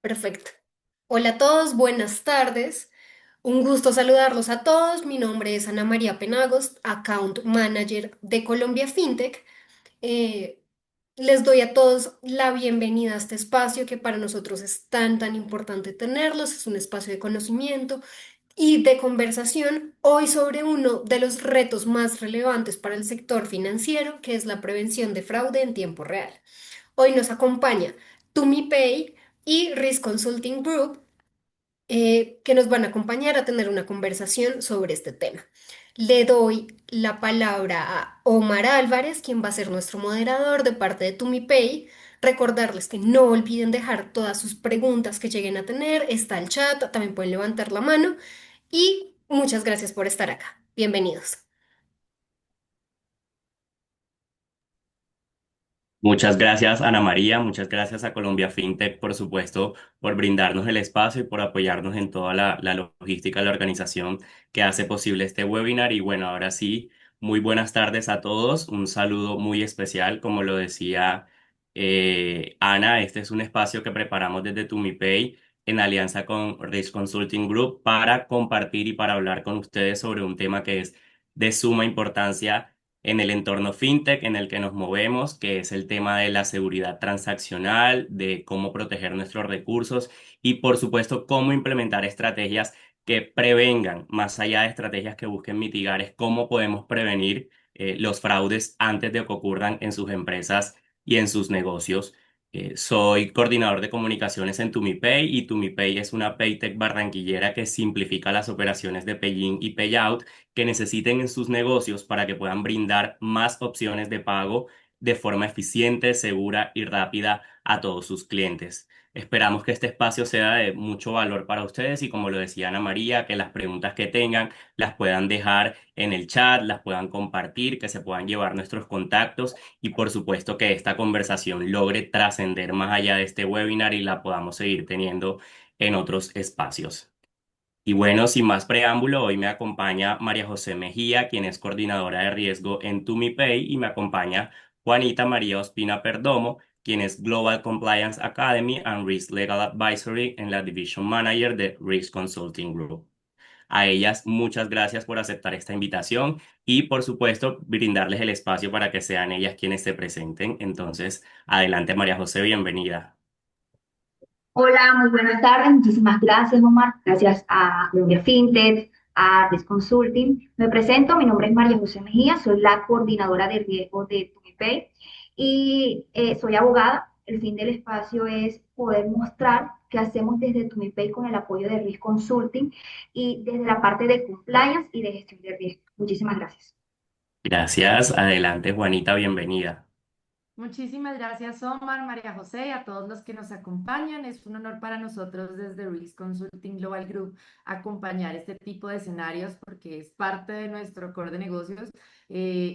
Perfecto. Hola a todos, buenas tardes. Un gusto saludarlos a todos. Mi nombre es Ana María Penagos, Account Manager de Colombia FinTech. Eh, Les doy a todos la bienvenida a este espacio que para nosotros es tan importante tenerlos. Es un espacio de conocimiento y de conversación hoy sobre uno de los retos más relevantes para el sector financiero, que es la prevención de fraude en tiempo real. Hoy nos acompaña TumiPay y Risk Consulting Group, que nos van a acompañar a tener una conversación sobre este tema. Le doy la palabra a Omar Álvarez, quien va a ser nuestro moderador de parte de TumiPay. Recordarles que no olviden dejar todas sus preguntas que lleguen a tener. Está el chat, también pueden levantar la mano. Y muchas gracias por estar acá. Bienvenidos. Muchas gracias, Ana María. Muchas gracias a Colombia FinTech, por supuesto, por brindarnos el espacio y por apoyarnos en toda la logística de la organización que hace posible este webinar. Y bueno, ahora sí, muy buenas tardes a todos. Un saludo muy especial, como lo decía Ana. Este es un espacio que preparamos desde TumiPay en alianza con Risk Consulting Group para compartir y para hablar con ustedes sobre un tema que es de suma importancia en el entorno fintech en el que nos movemos, que es el tema de la seguridad transaccional, de cómo proteger nuestros recursos y, por supuesto, cómo implementar estrategias que prevengan, más allá de estrategias que busquen mitigar, es cómo podemos prevenir los fraudes antes de que ocurran en sus empresas y en sus negocios. Soy coordinador de comunicaciones en TumiPay y TumiPay es una Paytech barranquillera que simplifica las operaciones de Pay-in y Payout que necesiten en sus negocios para que puedan brindar más opciones de pago de forma eficiente, segura y rápida a todos sus clientes. Esperamos que este espacio sea de mucho valor para ustedes y como lo decía Ana María, que las preguntas que tengan las puedan dejar en el chat, las puedan compartir, que se puedan llevar nuestros contactos y por supuesto que esta conversación logre trascender más allá de este webinar y la podamos seguir teniendo en otros espacios. Y bueno, sin más preámbulo, hoy me acompaña María José Mejía, quien es coordinadora de riesgo en TumiPay, y me acompaña Juanita María Ospina Perdomo, quien es Global Compliance Academy and Risk Legal Advisory en la Division Manager de Risk Consulting Group. A ellas, muchas gracias por aceptar esta invitación y, por supuesto, brindarles el espacio para que sean ellas quienes se presenten. Entonces, adelante, María José, bienvenida. Hola, muy buenas tardes. Muchísimas gracias, Omar. Gracias a Colombia FinTech, a Risk Consulting. Me presento, mi nombre es María José Mejía, soy la coordinadora de riesgo de TumiPay y soy abogada. El fin del espacio es poder mostrar qué hacemos desde TumiPay con el apoyo de Risk Consulting y desde la parte de compliance y de gestión de riesgo. Muchísimas gracias. Gracias. Adelante, Juanita, bienvenida. Muchísimas gracias, Omar, María José y a todos los que nos acompañan. Es un honor para nosotros desde Risk Consulting Global Group acompañar este tipo de escenarios porque es parte de nuestro core de negocios.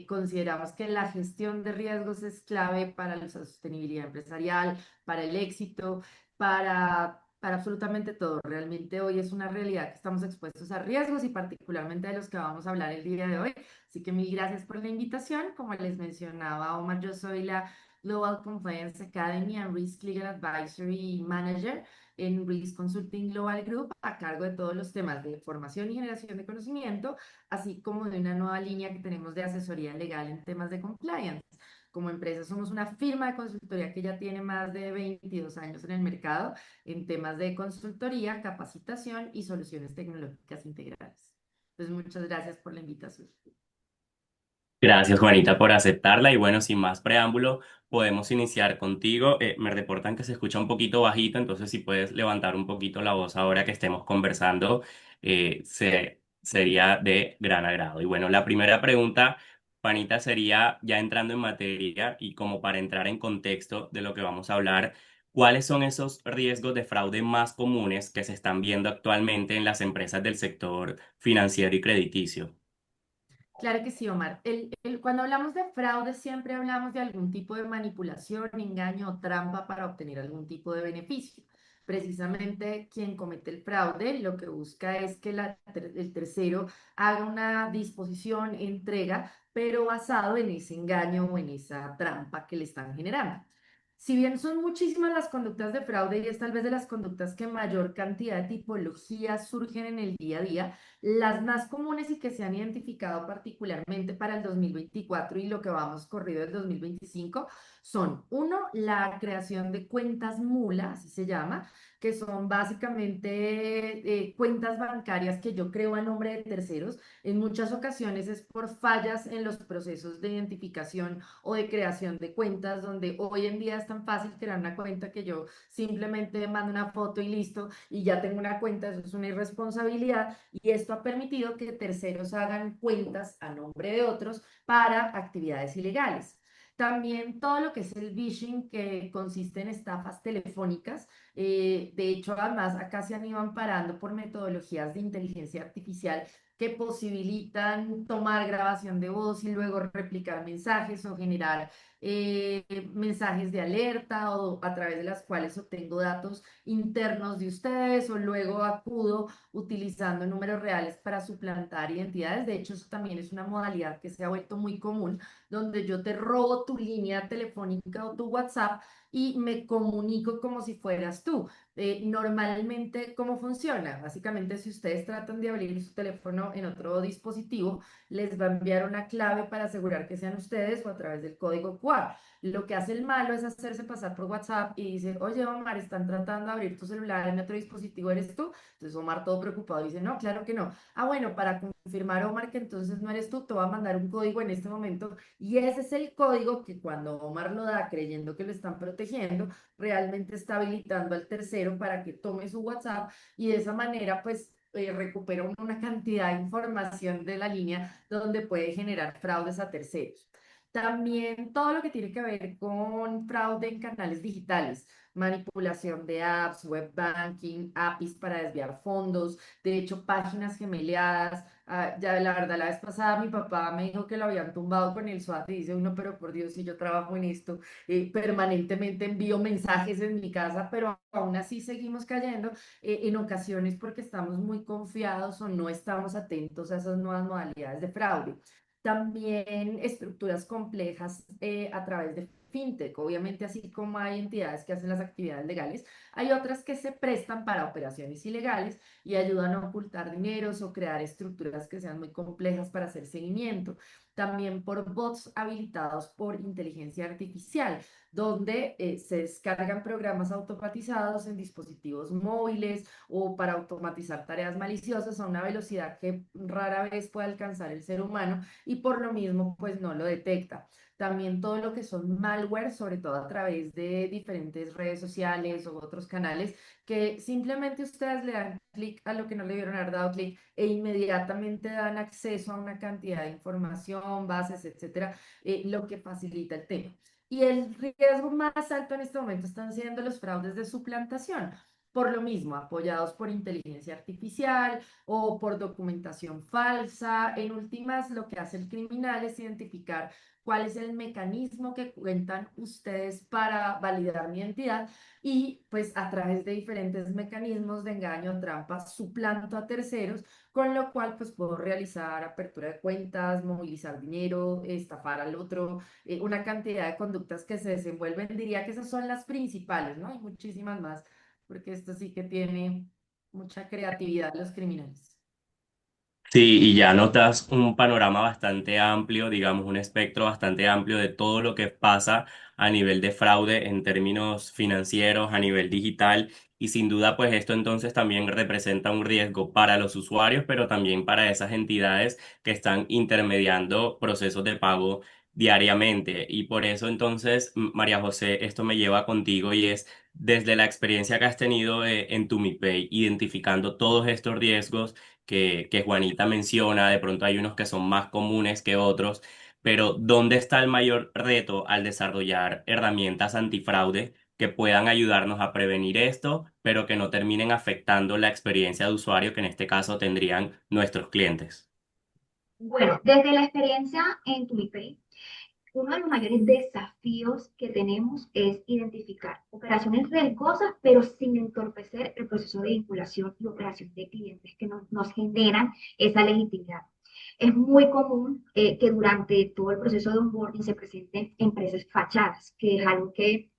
Consideramos que la gestión de riesgos es clave para la sostenibilidad empresarial, para el éxito, para absolutamente todo. Realmente hoy es una realidad que estamos expuestos a riesgos y particularmente de los que vamos a hablar el día de hoy. Así que mil gracias por la invitación. Como les mencionaba Omar, yo soy la Global Compliance Academy and Risk Legal Advisory Manager en Risk Consulting Global Group, a cargo de todos los temas de formación y generación de conocimiento, así como de una nueva línea que tenemos de asesoría legal en temas de compliance. Como empresa somos una firma de consultoría que ya tiene más de 22 años en el mercado en temas de consultoría, capacitación y soluciones tecnológicas integrales. Entonces, muchas gracias por la invitación. Gracias, Juanita, por aceptarla. Y bueno, sin más preámbulo, podemos iniciar contigo. Me reportan que se escucha un poquito bajito, entonces si puedes levantar un poquito la voz ahora que estemos conversando, sería de gran agrado. Y bueno, la primera pregunta, Juanita, sería ya entrando en materia y como para entrar en contexto de lo que vamos a hablar, ¿cuáles son esos riesgos de fraude más comunes que se están viendo actualmente en las empresas del sector financiero y crediticio? Claro que sí, Omar. Cuando hablamos de fraude, siempre hablamos de algún tipo de manipulación, engaño o trampa para obtener algún tipo de beneficio. Precisamente quien comete el fraude lo que busca es que el tercero haga una disposición, entrega, pero basado en ese engaño o en esa trampa que le están generando. Si bien son muchísimas las conductas de fraude y es tal vez de las conductas que mayor cantidad de tipologías surgen en el día a día, las más comunes y que se han identificado particularmente para el 2024 y lo que vamos corrido del 2025 son, uno, la creación de cuentas mula, así se llama, que son básicamente cuentas bancarias que yo creo a nombre de terceros. En muchas ocasiones es por fallas en los procesos de identificación o de creación de cuentas, donde hoy en día es tan fácil crear una cuenta que yo simplemente mando una foto y listo, y ya tengo una cuenta. Eso es una irresponsabilidad, y esto ha permitido que terceros hagan cuentas a nombre de otros para actividades ilegales. También todo lo que es el phishing, que consiste en estafas telefónicas. De hecho, además, acá se han ido amparando por metodologías de inteligencia artificial que posibilitan tomar grabación de voz y luego replicar mensajes o generar mensajes de alerta, o a través de las cuales obtengo datos internos de ustedes o luego acudo utilizando números reales para suplantar identidades. De hecho, eso también es una modalidad que se ha vuelto muy común, donde yo te robo tu línea telefónica o tu WhatsApp y me comunico como si fueras tú. Normalmente, ¿cómo funciona? Básicamente, si ustedes tratan de abrir su teléfono en otro dispositivo, les va a enviar una clave para asegurar que sean ustedes, o a través del código QR. Lo que hace el malo es hacerse pasar por WhatsApp y dice: oye, Omar, están tratando de abrir tu celular en otro dispositivo, ¿eres tú? Entonces Omar, todo preocupado, dice: no, claro que no. Ah, bueno, para confirmar, Omar, que entonces no eres tú, te voy a mandar un código en este momento, y ese es el código que cuando Omar lo da creyendo que lo están protegiendo, realmente está habilitando al tercero para que tome su WhatsApp, y de esa manera pues recupera una cantidad de información de la línea donde puede generar fraudes a terceros. También todo lo que tiene que ver con fraude en canales digitales, manipulación de apps, web banking, APIs para desviar fondos, de hecho páginas gemeleadas. Ya la verdad, la vez pasada mi papá me dijo que lo habían tumbado con el SWAT, y dice uno: pero por Dios, si yo trabajo en esto, permanentemente envío mensajes en mi casa, pero aún así seguimos cayendo en ocasiones porque estamos muy confiados o no estamos atentos a esas nuevas modalidades de fraude. También estructuras complejas a través de fintech. Obviamente, así como hay entidades que hacen las actividades legales, hay otras que se prestan para operaciones ilegales y ayudan a ocultar dineros o crear estructuras que sean muy complejas para hacer seguimiento. También por bots habilitados por inteligencia artificial, donde se descargan programas automatizados en dispositivos móviles o para automatizar tareas maliciosas a una velocidad que rara vez puede alcanzar el ser humano, y por lo mismo pues no lo detecta. También todo lo que son malware, sobre todo a través de diferentes redes sociales u otros canales, que simplemente ustedes le dan clic a lo que no le dieron haber dado clic e inmediatamente dan acceso a una cantidad de información, bases, etcétera, lo que facilita el tema. Y el riesgo más alto en este momento están siendo los fraudes de suplantación. Por lo mismo, apoyados por inteligencia artificial o por documentación falsa. En últimas, lo que hace el criminal es identificar cuál es el mecanismo que cuentan ustedes para validar mi identidad, y pues a través de diferentes mecanismos de engaño, trampa, suplanto a terceros, con lo cual pues puedo realizar apertura de cuentas, movilizar dinero, estafar al otro, una cantidad de conductas que se desenvuelven. Diría que esas son las principales, ¿no? Hay muchísimas más, porque esto sí que tiene mucha creatividad los criminales. Sí, y ya notas un panorama bastante amplio, digamos, un espectro bastante amplio de todo lo que pasa a nivel de fraude en términos financieros, a nivel digital, y sin duda, pues esto entonces también representa un riesgo para los usuarios, pero también para esas entidades que están intermediando procesos de pago diariamente. Y por eso entonces, María José, esto me lleva contigo, y es desde la experiencia que has tenido en tu MiPay, identificando todos estos riesgos que Juanita menciona. De pronto hay unos que son más comunes que otros, pero ¿dónde está el mayor reto al desarrollar herramientas antifraude que puedan ayudarnos a prevenir esto, pero que no terminen afectando la experiencia de usuario que en este caso tendrían nuestros clientes? Bueno, desde la experiencia en TumiPay, uno de los mayores desafíos que tenemos es identificar operaciones riesgosas, pero sin entorpecer el proceso de vinculación y operación de clientes que nos generan esa legitimidad. Es muy común que durante todo el proceso de onboarding se presenten empresas fachadas, que es algo que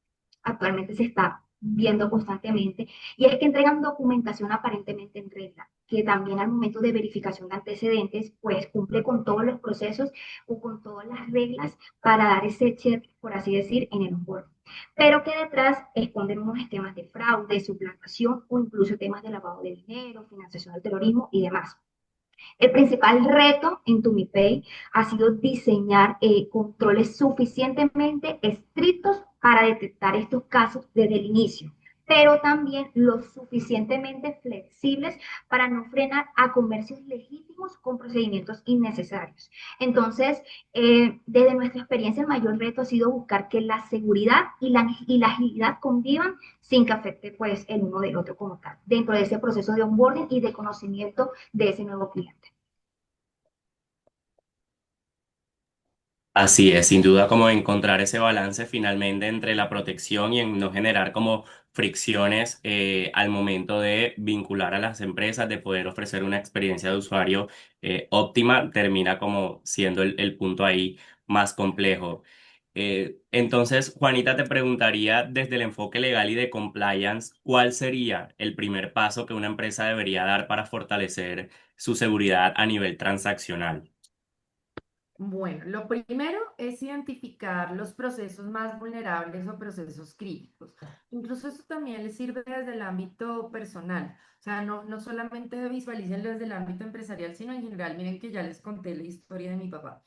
actualmente se está viendo constantemente, y es que entregan documentación aparentemente en regla, que también al momento de verificación de antecedentes, pues cumple con todos los procesos o con todas las reglas para dar ese check, por así decir, en el onboarding, pero que detrás esconden unos esquemas de fraude, suplantación o incluso temas de lavado de dinero, financiación del terrorismo y demás. El principal reto en TumiPay ha sido diseñar controles suficientemente estrictos para detectar estos casos desde el inicio, pero también lo suficientemente flexibles para no frenar a comercios legítimos con procedimientos innecesarios. Entonces, desde nuestra experiencia, el mayor reto ha sido buscar que la seguridad y la agilidad convivan sin que afecte pues el uno del otro como tal, dentro de ese proceso de onboarding y de conocimiento de ese nuevo cliente. Así es, sin duda como encontrar ese balance finalmente entre la protección y en no generar como fricciones al momento de vincular a las empresas, de poder ofrecer una experiencia de usuario óptima, termina como siendo el punto ahí más complejo. Entonces, Juanita, te preguntaría desde el enfoque legal y de compliance, ¿cuál sería el primer paso que una empresa debería dar para fortalecer su seguridad a nivel transaccional? Bueno, lo primero es identificar los procesos más vulnerables o procesos críticos. Incluso eso también les sirve desde el ámbito personal. O sea, no solamente visualicen desde el ámbito empresarial, sino en general. Miren que ya les conté la historia de mi papá.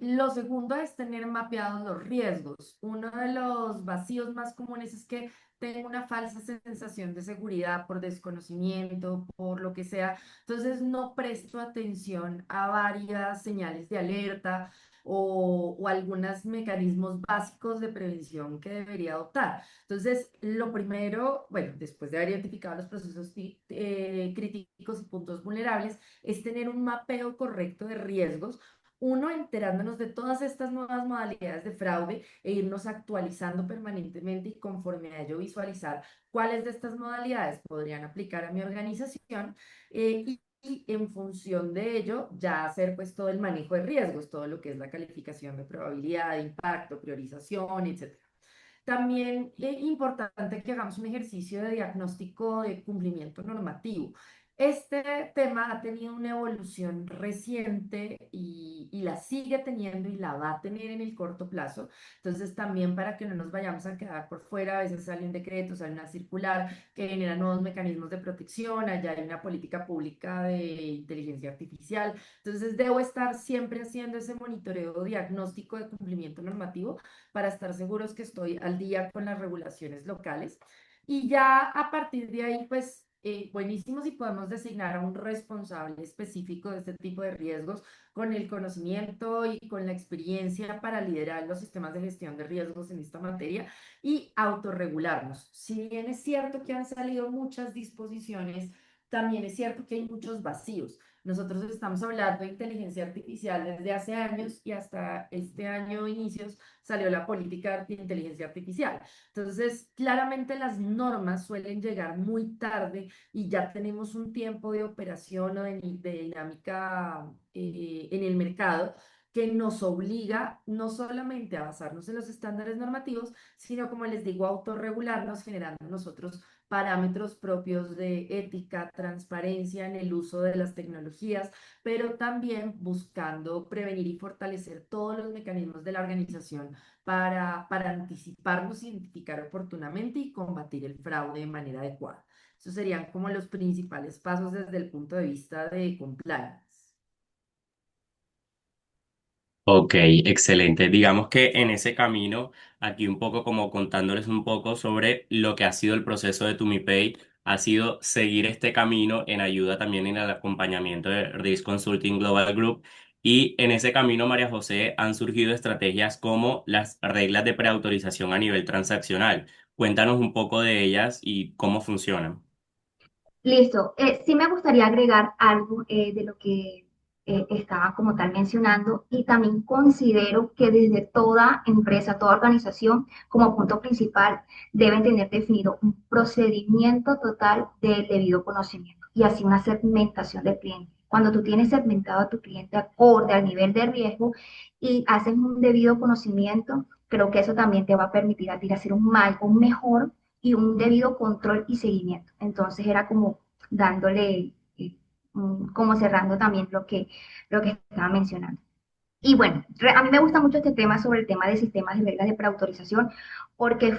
Lo segundo es tener mapeados los riesgos. Uno de los vacíos más comunes es que tengo una falsa sensación de seguridad por desconocimiento, por lo que sea. Entonces no presto atención a varias señales de alerta o algunos mecanismos básicos de prevención que debería adoptar. Entonces, lo primero, bueno, después de haber identificado los procesos críticos y puntos vulnerables, es tener un mapeo correcto de riesgos. Uno, enterándonos de todas estas nuevas modalidades de fraude e irnos actualizando permanentemente y conforme a ello visualizar cuáles de estas modalidades podrían aplicar a mi organización y en función de ello ya hacer pues todo el manejo de riesgos, todo lo que es la calificación de probabilidad, de impacto, priorización, etcétera. También es importante que hagamos un ejercicio de diagnóstico de cumplimiento normativo. Este tema ha tenido una evolución reciente y la sigue teniendo y la va a tener en el corto plazo. Entonces, también para que no nos vayamos a quedar por fuera, a veces sale un decreto, sale una circular que genera nuevos mecanismos de protección, allá hay una política pública de inteligencia artificial. Entonces, debo estar siempre haciendo ese monitoreo diagnóstico de cumplimiento normativo para estar seguros que estoy al día con las regulaciones locales. Y ya a partir de ahí, pues buenísimo si podemos designar a un responsable específico de este tipo de riesgos con el conocimiento y con la experiencia para liderar los sistemas de gestión de riesgos en esta materia y autorregularnos. Si bien es cierto que han salido muchas disposiciones, también es cierto que hay muchos vacíos. Nosotros estamos hablando de inteligencia artificial desde hace años y hasta este año inicios salió la política de inteligencia artificial. Entonces, claramente las normas suelen llegar muy tarde y ya tenemos un tiempo de operación o de dinámica en el mercado que nos obliga no solamente a basarnos en los estándares normativos, sino, como les digo, a autorregularnos, generando nosotros parámetros propios de ética, transparencia en el uso de las tecnologías, pero también buscando prevenir y fortalecer todos los mecanismos de la organización para anticiparnos, identificar oportunamente y combatir el fraude de manera adecuada. Esos serían como los principales pasos desde el punto de vista de compliance. Ok, excelente. Digamos que en ese camino, aquí un poco como contándoles un poco sobre lo que ha sido el proceso de TumiPay, ha sido seguir este camino en ayuda también en el acompañamiento de Risk Consulting Global Group. Y en ese camino, María José, han surgido estrategias como las reglas de preautorización a nivel transaccional. Cuéntanos un poco de ellas y cómo funcionan. Listo. Sí me gustaría agregar algo de lo que estaba como tal mencionando, y también considero que desde toda empresa, toda organización, como punto principal, deben tener definido un procedimiento total del debido conocimiento y así una segmentación del cliente. Cuando tú tienes segmentado a tu cliente acorde al nivel de riesgo y haces un debido conocimiento, Creo que eso también te va a permitir a ti hacer un mejor y un debido control y seguimiento. Entonces era como dándole, como cerrando también lo que estaba mencionando. Y bueno, a mí me gusta mucho este tema sobre el tema de sistemas de reglas de preautorización porque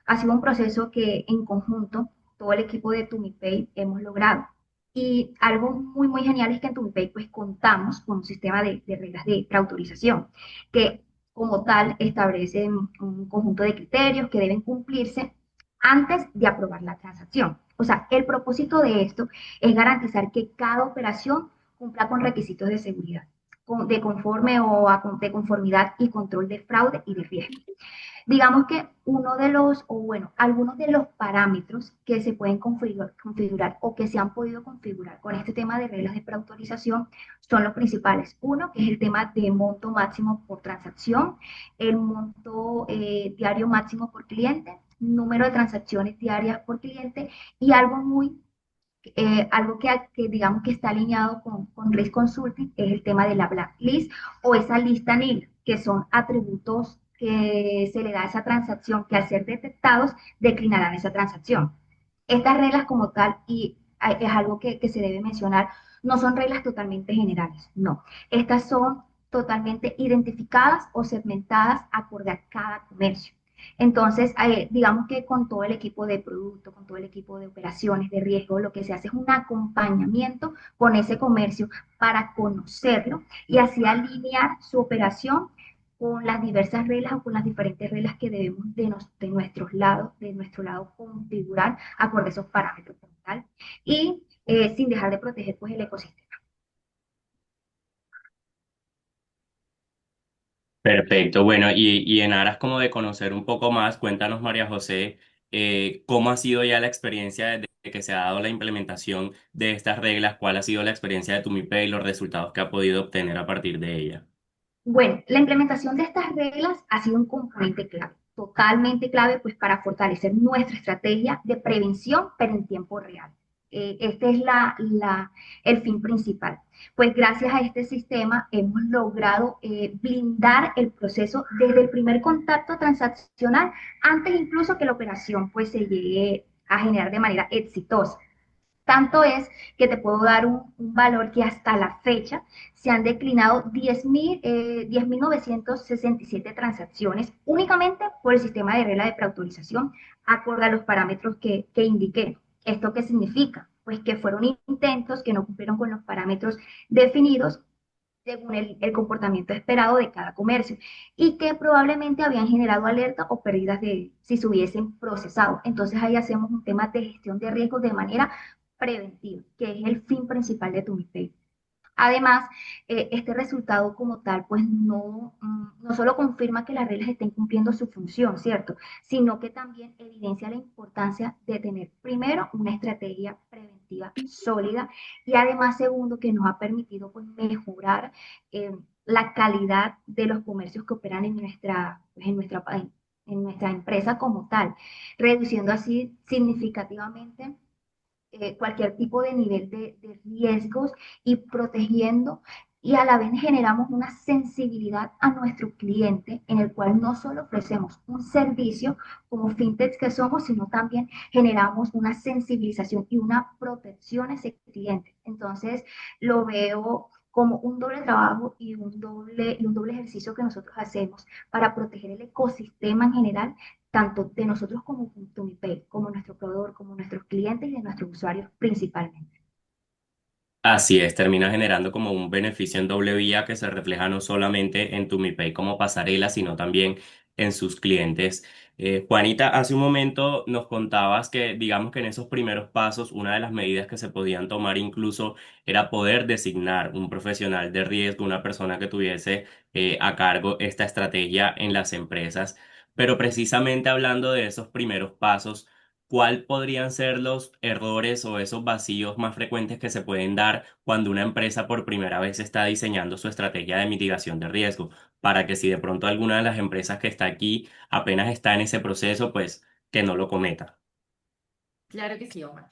ha sido un proceso que en conjunto todo el equipo de Tumipay hemos logrado. Y algo muy, muy genial es que en Tumipay pues contamos con un sistema de reglas de preautorización que como tal establece un conjunto de criterios que deben cumplirse antes de aprobar la transacción. O sea, el propósito de esto es garantizar que cada operación cumpla con requisitos de seguridad de conforme de conformidad y control de fraude y de riesgo. Digamos que uno de los, o bueno, algunos de los parámetros que se pueden configurar o que se han podido configurar con este tema de reglas de preautorización son los principales. Uno, que es el tema de monto máximo por transacción, el monto diario máximo por cliente, número de transacciones diarias por cliente y algo que digamos que está alineado con Risk Consulting es el tema de la blacklist o esa lista negra, que son atributos que se le da a esa transacción que al ser detectados declinarán esa transacción. Estas reglas como tal, y es algo que se debe mencionar, no son reglas totalmente generales, no. Estas son totalmente identificadas o segmentadas acorde a cada comercio. Entonces, digamos que con todo el equipo de producto, con todo el equipo de operaciones de riesgo, lo que se hace es un acompañamiento con ese comercio para conocerlo y así alinear su operación con las diversas reglas o con las diferentes reglas que debemos de nuestro lado configurar acorde a esos parámetros como tal y sin dejar de proteger pues el ecosistema. Perfecto, bueno, y en aras como de conocer un poco más, cuéntanos, María José, cómo ha sido ya la experiencia desde que se ha dado la implementación de estas reglas, cuál ha sido la experiencia de TumiPay y los resultados que ha podido obtener a partir de ella. Bueno, la implementación de estas reglas ha sido un componente clave, totalmente clave, pues para fortalecer nuestra estrategia de prevención, pero en tiempo real. Este es el fin principal. Pues gracias a este sistema hemos logrado blindar el proceso desde el primer contacto transaccional, antes incluso que la operación pues se llegue a generar de manera exitosa. Tanto es que te puedo dar un valor que hasta la fecha se han declinado 10.967 transacciones únicamente por el sistema de regla de preautorización acorde a los parámetros que indiqué. ¿Esto qué significa? Pues que fueron intentos que no cumplieron con los parámetros definidos según el comportamiento esperado de cada comercio y que probablemente habían generado alerta o pérdidas de si se hubiesen procesado. Entonces ahí hacemos un tema de gestión de riesgos de manera preventiva, que es el fin principal de TumiPay. Además, este resultado como tal, pues no solo confirma que las reglas estén cumpliendo su función, ¿cierto? Sino que también evidencia la importancia de tener, primero, una estrategia preventiva sólida y además, segundo, que nos ha permitido pues, mejorar la calidad de los comercios que operan en nuestra empresa como tal, reduciendo así significativamente cualquier tipo de nivel de riesgos y protegiendo y a la vez generamos una sensibilidad a nuestro cliente en el cual no solo ofrecemos un servicio como fintech que somos, sino también generamos una sensibilización y una protección a ese cliente. Entonces lo veo como un doble trabajo y un doble ejercicio que nosotros hacemos para proteger el ecosistema en general tanto de nosotros como Tumipay, como nuestro proveedor, como nuestros clientes y de nuestros usuarios principalmente. Así es, termina generando como un beneficio en doble vía que se refleja no solamente en TumiPay como pasarela, sino también en sus clientes. Juanita, hace un momento nos contabas que, digamos que en esos primeros pasos, una de las medidas que se podían tomar incluso era poder designar un profesional de riesgo, una persona que tuviese a cargo esta estrategia en las empresas. Pero precisamente hablando de esos primeros pasos, ¿cuál podrían ser los errores o esos vacíos más frecuentes que se pueden dar cuando una empresa por primera vez está diseñando su estrategia de mitigación de riesgo? Para que si de pronto alguna de las empresas que está aquí apenas está en ese proceso, pues que no lo cometa. Claro que sí, Omar.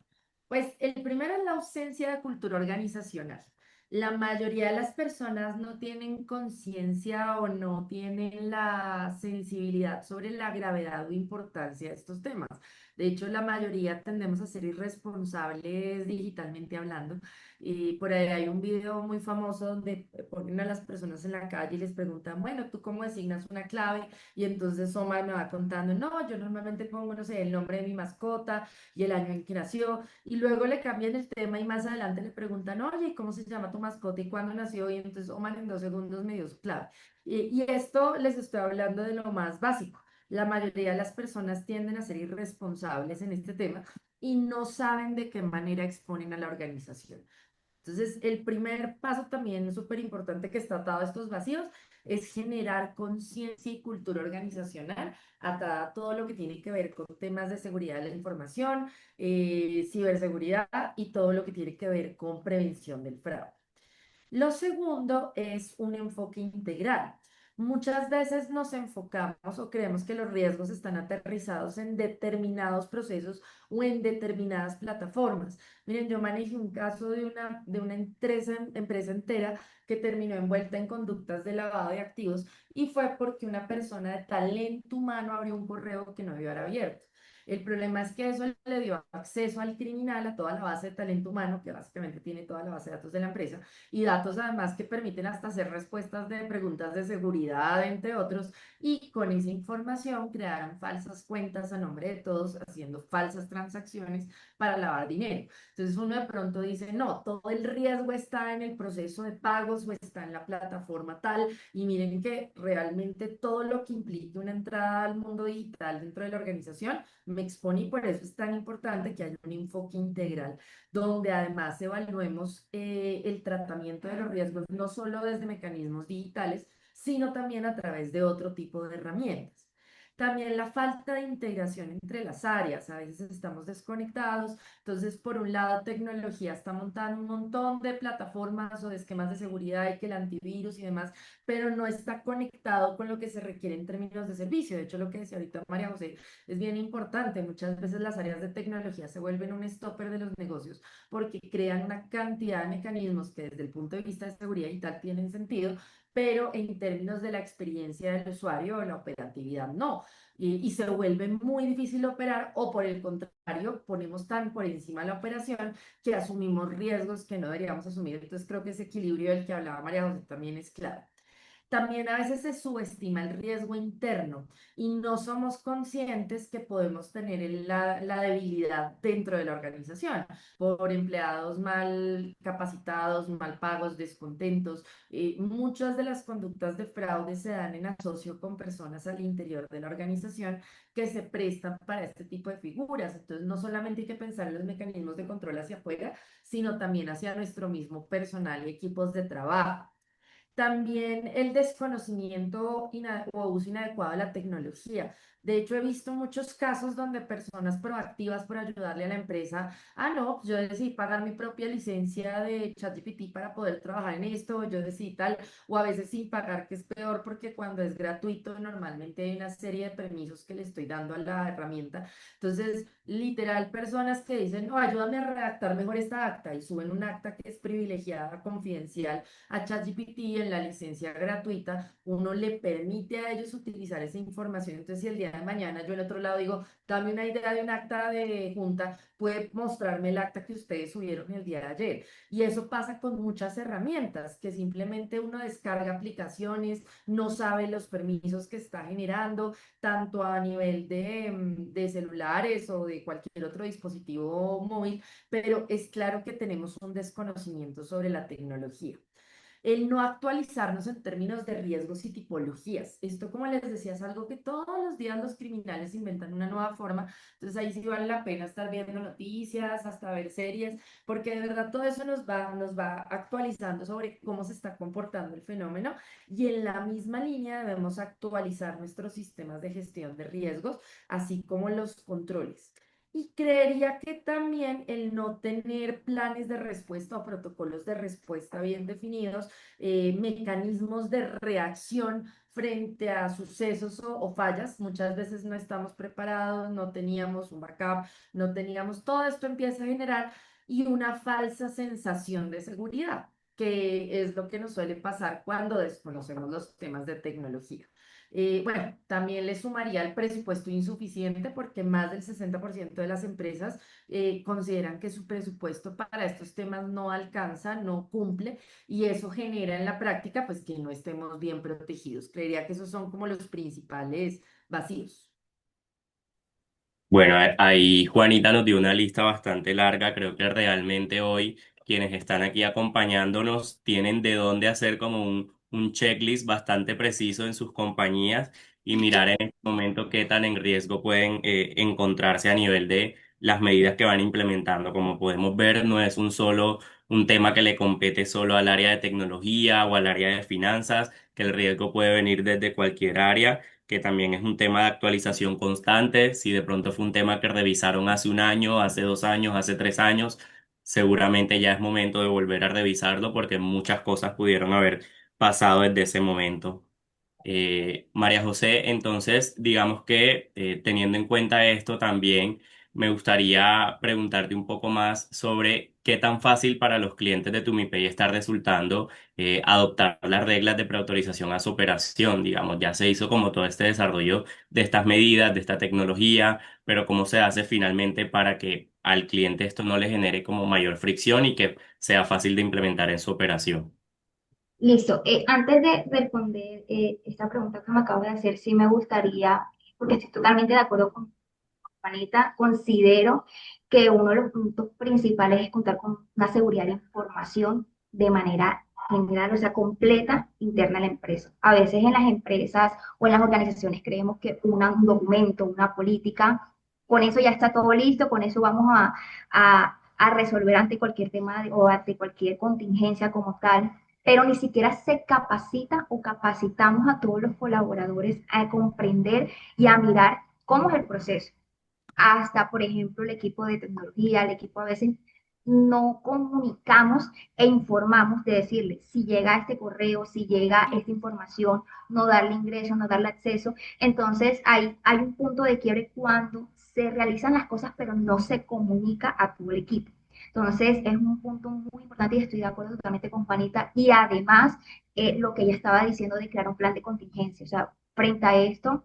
Pues el primero es la ausencia de cultura organizacional. La mayoría de las personas no tienen conciencia o no tienen la sensibilidad sobre la gravedad o importancia de estos temas. De hecho, la mayoría tendemos a ser irresponsables digitalmente hablando. Y por ahí hay un video muy famoso donde ponen a las personas en la calle y les preguntan, bueno, ¿tú cómo designas una clave? Y entonces Omar me va contando, no, yo normalmente pongo, no sé, el nombre de mi mascota y el año en que nació. Y luego le cambian el tema y más adelante le preguntan, oye, ¿cómo se llama tu mascota y cuándo nació? Y entonces Omar en 2 segundos me dio su clave. Y esto les estoy hablando de lo más básico. La mayoría de las personas tienden a ser irresponsables en este tema y no saben de qué manera exponen a la organización. Entonces, el primer paso también súper importante que está atado a estos vacíos es generar conciencia y cultura organizacional atada a todo lo que tiene que ver con temas de seguridad de la información, ciberseguridad y todo lo que tiene que ver con prevención del fraude. Lo segundo es un enfoque integral. Muchas veces nos enfocamos o creemos que los riesgos están aterrizados en determinados procesos o en determinadas plataformas. Miren, yo manejé un caso de una empresa entera que terminó envuelta en conductas de lavado de activos y fue porque una persona de talento humano abrió un correo que no debió haber abierto. El problema es que eso le dio acceso al criminal a toda la base de talento humano, que básicamente tiene toda la base de datos de la empresa y datos además que permiten hasta hacer respuestas de preguntas de seguridad, entre otros, y con esa información crearon falsas cuentas a nombre de todos, haciendo falsas transacciones para lavar dinero. Entonces uno de pronto dice, no, todo el riesgo está en el proceso de pagos o está en la plataforma tal, y miren que realmente todo lo que implique una entrada al mundo digital dentro de la organización me expone y por eso es tan importante que haya un enfoque integral donde además evaluemos el tratamiento de los riesgos no solo desde mecanismos digitales, sino también a través de otro tipo de herramientas. También la falta de integración entre las áreas, a veces estamos desconectados, entonces por un lado tecnología está montando un montón de plataformas o de esquemas de seguridad y que el antivirus y demás, pero no está conectado con lo que se requiere en términos de servicio. De hecho, lo que decía ahorita María José es bien importante. Muchas veces las áreas de tecnología se vuelven un stopper de los negocios porque crean una cantidad de mecanismos que desde el punto de vista de seguridad digital tienen sentido, pero en términos de la experiencia del usuario o la operatividad no. Y se vuelve muy difícil operar o por el contrario, ponemos tan por encima la operación que asumimos riesgos que no deberíamos asumir. Entonces creo que ese equilibrio del que hablaba María José también es clave. También a veces se subestima el riesgo interno y no somos conscientes que podemos tener la debilidad dentro de la organización por empleados mal capacitados, mal pagos, descontentos. Muchas de las conductas de fraude se dan en asocio con personas al interior de la organización que se prestan para este tipo de figuras. Entonces, no solamente hay que pensar en los mecanismos de control hacia afuera, sino también hacia nuestro mismo personal y equipos de trabajo. También el desconocimiento o uso inadecuado de la tecnología. De hecho, he visto muchos casos donde personas proactivas por ayudarle a la empresa, no, pues yo decidí pagar mi propia licencia de ChatGPT para poder trabajar en esto, yo decidí tal, o a veces sin pagar, que es peor porque cuando es gratuito normalmente hay una serie de permisos que le estoy dando a la herramienta. Entonces, literal, personas que dicen, no, ayúdame a redactar mejor esta acta y suben un acta que es privilegiada, confidencial a ChatGPT en la licencia gratuita, uno le permite a ellos utilizar esa información. Entonces, si el día de mañana yo al otro lado digo, dame una idea de un acta de junta, puede mostrarme el acta que ustedes subieron el día de ayer. Y eso pasa con muchas herramientas, que simplemente uno descarga aplicaciones, no sabe los permisos que está generando, tanto a nivel de celulares o de cualquier otro dispositivo móvil, pero es claro que tenemos un desconocimiento sobre la tecnología. El no actualizarnos en términos de riesgos y tipologías. Esto, como les decía, es algo que todos los días los criminales inventan una nueva forma. Entonces ahí sí vale la pena estar viendo noticias, hasta ver series, porque de verdad todo eso nos va actualizando sobre cómo se está comportando el fenómeno. Y en la misma línea debemos actualizar nuestros sistemas de gestión de riesgos, así como los controles. Y creería que también el no tener planes de respuesta o protocolos de respuesta bien definidos, mecanismos de reacción frente a sucesos o fallas. Muchas veces no estamos preparados, no teníamos un backup, no teníamos, todo esto empieza a generar y una falsa sensación de seguridad. que es lo que nos suele pasar cuando desconocemos los temas de tecnología. Bueno, también le sumaría el presupuesto insuficiente porque más del 60% de las empresas consideran que su presupuesto para estos temas no alcanza, no cumple y eso genera en la práctica pues que no estemos bien protegidos. Creería que esos son como los principales vacíos. Bueno, ahí Juanita nos dio una lista bastante larga. Creo que realmente hoy quienes están aquí acompañándonos tienen de dónde hacer como un checklist bastante preciso en sus compañías y mirar en este momento qué tan en riesgo pueden encontrarse a nivel de las medidas que van implementando. Como podemos ver, no es un tema que le compete solo al área de tecnología o al área de finanzas, que el riesgo puede venir desde cualquier área, que también es un tema de actualización constante. Si de pronto fue un tema que revisaron hace un año, hace 2 años, hace 3 años, seguramente ya es momento de volver a revisarlo porque muchas cosas pudieron haber pasado desde ese momento. María José, entonces, digamos que teniendo en cuenta esto también, me gustaría preguntarte un poco más sobre qué tan fácil para los clientes de TumiPay está resultando adoptar las reglas de preautorización a su operación. Digamos, ya se hizo como todo este desarrollo de estas medidas, de esta tecnología, pero cómo se hace finalmente para que al cliente esto no le genere como mayor fricción y que sea fácil de implementar en su operación. Listo. Antes de responder esta pregunta que me acabo de hacer, sí me gustaría, porque estoy totalmente de acuerdo con Juanita, considero que uno de los puntos principales es contar con una seguridad de información de manera general, o sea, completa interna a la empresa. A veces en las empresas o en las organizaciones creemos que un documento, una política, con eso ya está todo listo, con eso vamos a resolver ante cualquier tema o ante cualquier contingencia como tal, pero ni siquiera se capacita o capacitamos a todos los colaboradores a comprender y a mirar cómo es el proceso. Hasta, por ejemplo, el equipo de tecnología, el equipo a veces no comunicamos e informamos de decirle si llega este correo, si llega esta información, no darle ingreso, no darle acceso. Entonces hay un punto de quiebre cuando se realizan las cosas pero no se comunica a todo el equipo. Entonces es un punto muy importante y estoy de acuerdo totalmente con Juanita. Y además, lo que ella estaba diciendo de crear un plan de contingencia, o sea, frente a esto,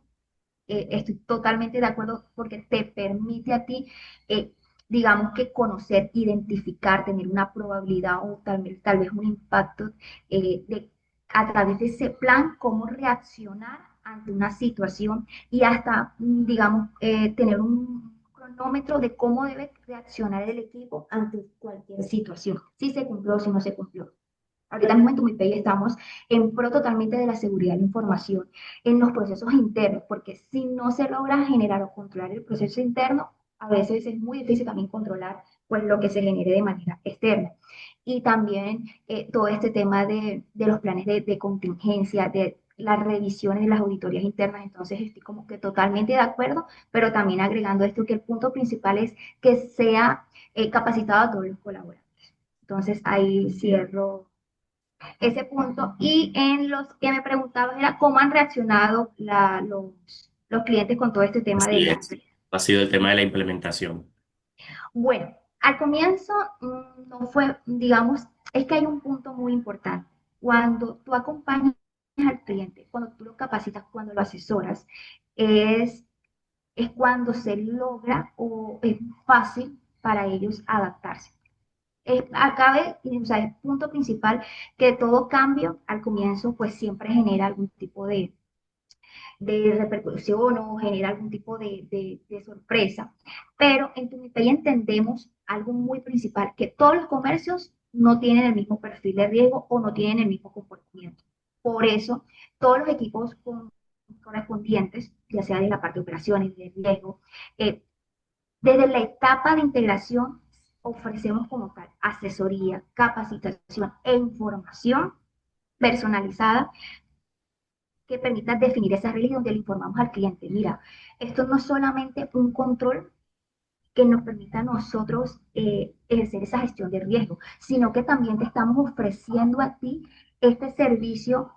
estoy totalmente de acuerdo porque te permite a ti, eh, digamos que conocer, identificar, tener una probabilidad o tal vez un impacto de a través de ese plan, cómo reaccionar ante una situación y hasta, digamos, tener un cronómetro de cómo debe reaccionar el equipo ante cualquier situación, si se cumplió o si no se cumplió. Ahorita mismo en TumiPay estamos en pro totalmente de la seguridad de la información en los procesos internos, porque si no se logra generar o controlar el proceso interno, a veces es muy difícil también controlar pues, lo que se genere de manera externa. Y también todo este tema de los planes de contingencia, de las revisiones de las auditorías internas, entonces estoy como que totalmente de acuerdo, pero también agregando esto que el punto principal es que sea capacitado a todos los colaboradores. Entonces ahí cierro ese punto. Y en los que me preguntabas era cómo han reaccionado los clientes con todo este tema de Así la... es. Ha sido el tema de la implementación. Bueno, al comienzo no fue, digamos, es que hay un punto muy importante. Cuando tú acompañas al cliente, cuando tú lo capacitas, cuando lo asesoras, es, es cuando se logra o es fácil para ellos adaptarse. Acabe, o sea, el punto principal que todo cambio al comienzo pues siempre genera algún tipo de repercusión o genera algún tipo de sorpresa. Pero en TumiPay entendemos algo muy principal, que todos los comercios no tienen el mismo perfil de riesgo o no tienen el mismo comportamiento. Por eso, todos los equipos correspondientes, ya sea de la parte de operaciones, de riesgo, eh, desde la etapa de integración ofrecemos como tal asesoría, capacitación e información personalizada que permita definir esas reglas y donde le informamos al cliente, mira, esto no es solamente un control que nos permita a nosotros ejercer esa gestión de riesgo, sino que también te estamos ofreciendo a ti este servicio,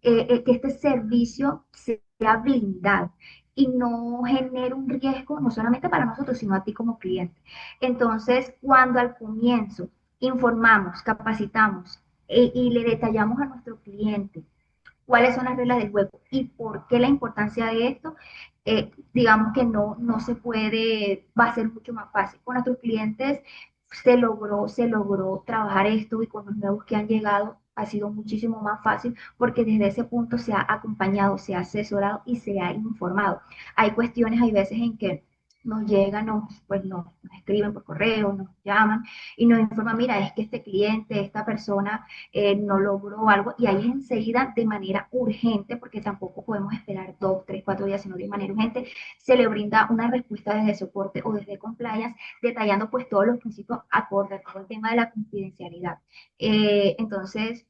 que este servicio sea blindado y no genere un riesgo no solamente para nosotros, sino a ti como cliente. Entonces, cuando al comienzo informamos, capacitamos, y le detallamos a nuestro cliente cuáles son las reglas del juego y por qué la importancia de esto, digamos que no se puede, va a ser mucho más fácil. Con nuestros clientes se logró trabajar esto y con los nuevos que han llegado ha sido muchísimo más fácil porque desde ese punto se ha acompañado, se ha asesorado y se ha informado. Hay cuestiones, hay veces en que nos llegan, nos escriben por correo, nos llaman y nos informan, mira, es que este cliente, esta persona no logró algo y ahí enseguida de manera urgente, porque tampoco podemos esperar 2, 3, 4 días, sino de manera urgente, se le brinda una respuesta desde soporte o desde compliance, detallando pues todos los principios acordes con el tema de la confidencialidad. Entonces,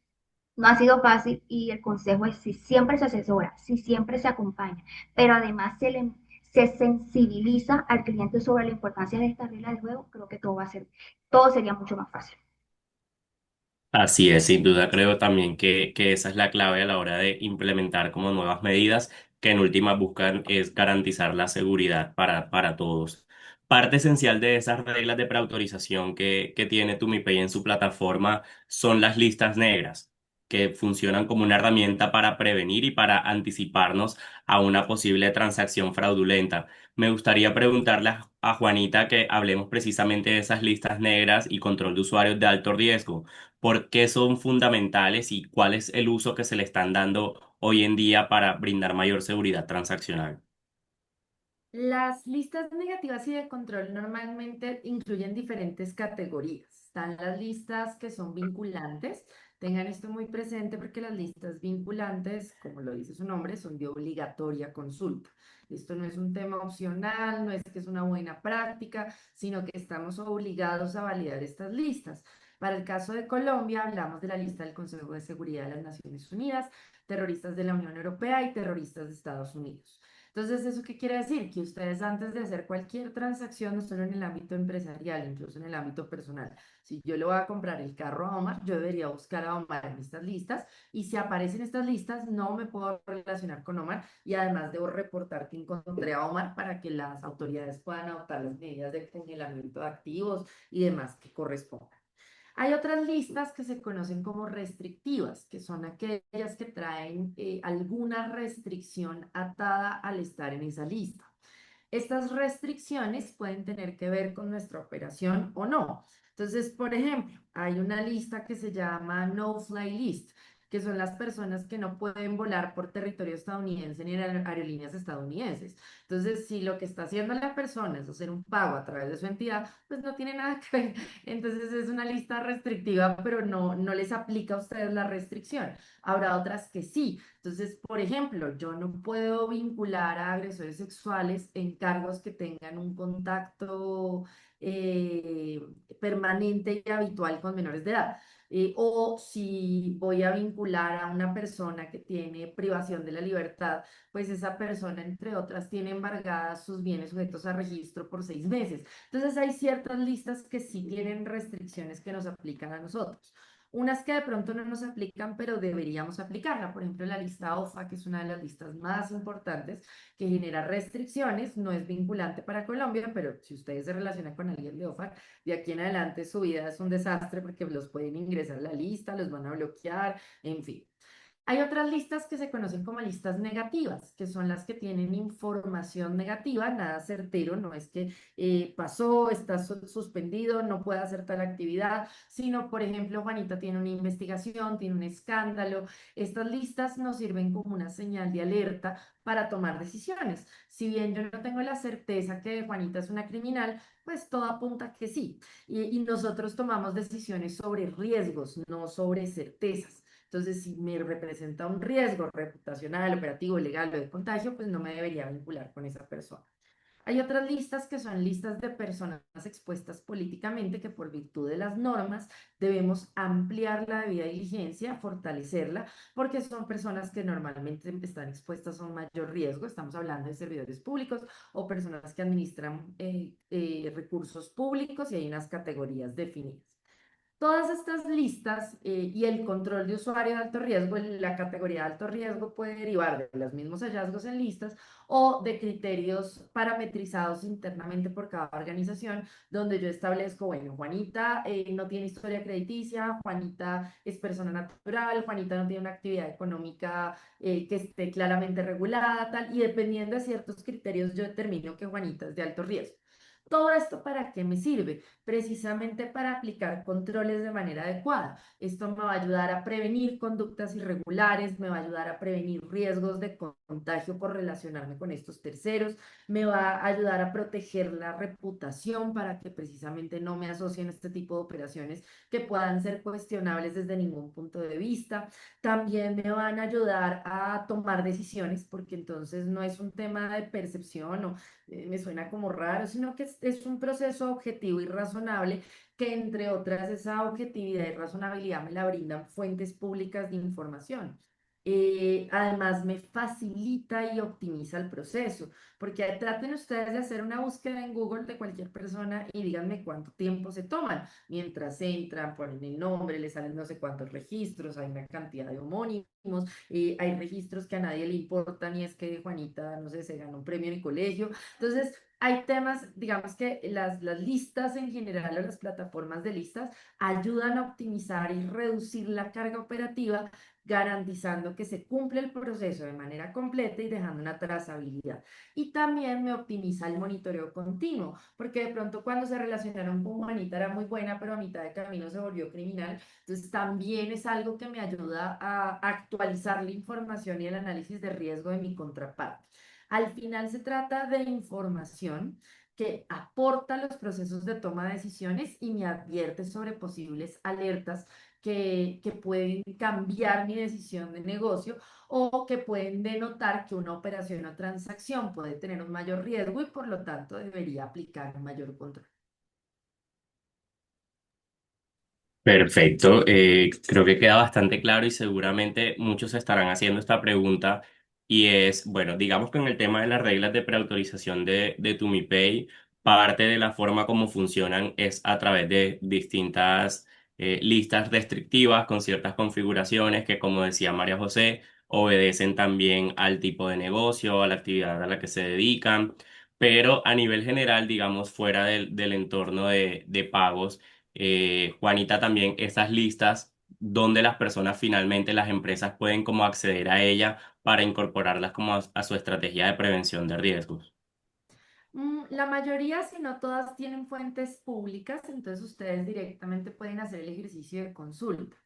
no ha sido fácil y el consejo es si siempre se asesora, si siempre se acompaña, pero además se sensibiliza al cliente sobre la importancia de esta regla del juego, creo que todo sería mucho más fácil. Así es, sin duda creo también que esa es la clave a la hora de implementar como nuevas medidas que en última buscan es garantizar la seguridad para todos. Parte esencial de esas reglas de preautorización que tiene TumiPay en su plataforma son las listas negras, que funcionan como una herramienta para prevenir y para anticiparnos a una posible transacción fraudulenta. Me gustaría preguntarle a Juanita que hablemos precisamente de esas listas negras y control de usuarios de alto riesgo. ¿Por qué son fundamentales y cuál es el uso que se le están dando hoy en día para brindar mayor seguridad transaccional? Las listas negativas y de control normalmente incluyen diferentes categorías. Están las listas que son vinculantes. Tengan esto muy presente porque las listas vinculantes, como lo dice su nombre, son de obligatoria consulta. Esto no es un tema opcional, no es que es una buena práctica, sino que estamos obligados a validar estas listas. Para el caso de Colombia, hablamos de la lista del Consejo de Seguridad de las Naciones Unidas, terroristas de la Unión Europea y terroristas de Estados Unidos. Entonces, ¿eso qué quiere decir? Que ustedes antes de hacer cualquier transacción, no solo en el ámbito empresarial, incluso en el ámbito personal, si yo le voy a comprar el carro a Omar, yo debería buscar a Omar en estas listas y si aparecen estas listas, no me puedo relacionar con Omar y además debo reportar que encontré a Omar para que las autoridades puedan adoptar las medidas de congelamiento de activos y demás que correspondan. Hay otras listas que se conocen como restrictivas, que son aquellas que traen alguna restricción atada al estar en esa lista. Estas restricciones pueden tener que ver con nuestra operación o no. Entonces, por ejemplo, hay una lista que se llama No Fly List, que son las personas que no pueden volar por territorio estadounidense ni en aerolíneas estadounidenses. Entonces, si lo que está haciendo la persona es hacer un pago a través de su entidad, pues no tiene nada que ver. Entonces, es una lista restrictiva, pero no les aplica a ustedes la restricción. Habrá otras que sí. Entonces, por ejemplo, yo no puedo vincular a agresores sexuales en cargos que tengan un contacto eh, permanente y habitual con menores de edad. O si voy a vincular a una persona que tiene privación de la libertad, pues esa persona, entre otras, tiene embargadas sus bienes sujetos a registro por 6 meses. Entonces hay ciertas listas que sí tienen restricciones que nos aplican a nosotros. Unas que de pronto no nos aplican, pero deberíamos aplicarla. Por ejemplo, la lista OFA, que es una de las listas más importantes, que genera restricciones, no es vinculante para Colombia, pero si ustedes se relacionan con alguien de OFA, de aquí en adelante su vida es un desastre porque los pueden ingresar a la lista, los van a bloquear, en fin. Hay otras listas que se conocen como listas negativas, que son las que tienen información negativa, nada certero, no es que pasó, está suspendido, no puede hacer tal actividad, sino, por ejemplo, Juanita tiene una investigación, tiene un escándalo. Estas listas nos sirven como una señal de alerta para tomar decisiones. Si bien yo no tengo la certeza que Juanita es una criminal, pues todo apunta que sí. Y nosotros tomamos decisiones sobre riesgos, no sobre certezas. Entonces, si me representa un riesgo reputacional, operativo, legal o de contagio, pues no me debería vincular con esa persona. Hay otras listas que son listas de personas expuestas políticamente que por virtud de las normas debemos ampliar la debida diligencia, fortalecerla, porque son personas que normalmente están expuestas a un mayor riesgo. Estamos hablando de servidores públicos o personas que administran recursos públicos y hay unas categorías definidas. Todas estas listas y el control de usuario de alto riesgo, la categoría de alto riesgo puede derivar de los mismos hallazgos en listas o de criterios parametrizados internamente por cada organización, donde yo establezco, bueno, Juanita no tiene historia crediticia, Juanita es persona natural, Juanita no tiene una actividad económica que esté claramente regulada, tal, y dependiendo de ciertos criterios yo determino que Juanita es de alto riesgo. ¿Todo esto para qué me sirve? Precisamente para aplicar controles de manera adecuada. Esto me va a ayudar a prevenir conductas irregulares, me va a ayudar a prevenir riesgos de contagio por relacionarme con estos terceros, me va a ayudar a proteger la reputación para que precisamente no me asocien a este tipo de operaciones que puedan ser cuestionables desde ningún punto de vista. También me van a ayudar a tomar decisiones, porque entonces no es un tema de percepción o me suena como raro, sino que es un proceso objetivo y razonable que entre otras esa objetividad y razonabilidad me la brindan fuentes públicas de información. Además, me facilita y optimiza el proceso, porque traten ustedes de hacer una búsqueda en Google de cualquier persona y díganme cuánto tiempo se toman. Mientras entran, ponen el nombre, les salen no sé cuántos registros, hay una cantidad de homónimos, hay registros que a nadie le importan y es que Juanita, no sé, se ganó un premio en el colegio. Entonces, hay temas, digamos que las listas en general o las plataformas de listas ayudan a optimizar y reducir la carga operativa, garantizando que se cumple el proceso de manera completa y dejando una trazabilidad. Y también me optimiza el monitoreo continuo, porque de pronto cuando se relacionaron con Juanita era muy buena, pero a mitad de camino se volvió criminal. Entonces también es algo que me ayuda a actualizar la información y el análisis de riesgo de mi contraparte. Al final se trata de información que aporta los procesos de toma de decisiones y me advierte sobre posibles alertas que pueden cambiar mi decisión de negocio o que pueden denotar que una operación o transacción puede tener un mayor riesgo y por lo tanto debería aplicar un mayor control. Perfecto, creo que queda bastante claro y seguramente muchos estarán haciendo esta pregunta y es, bueno, digamos que en el tema de las reglas de preautorización de TumiPay, parte de la forma como funcionan es a través de distintas listas restrictivas con ciertas configuraciones que, como decía María José, obedecen también al tipo de negocio, a la actividad a la que se dedican, pero a nivel general, digamos, fuera del entorno de pagos. Juanita, también esas listas donde las personas finalmente, las empresas pueden como acceder a ella para incorporarlas como a su estrategia de prevención de riesgos. La mayoría, si no todas, tienen fuentes públicas, entonces ustedes directamente pueden hacer el ejercicio de consulta.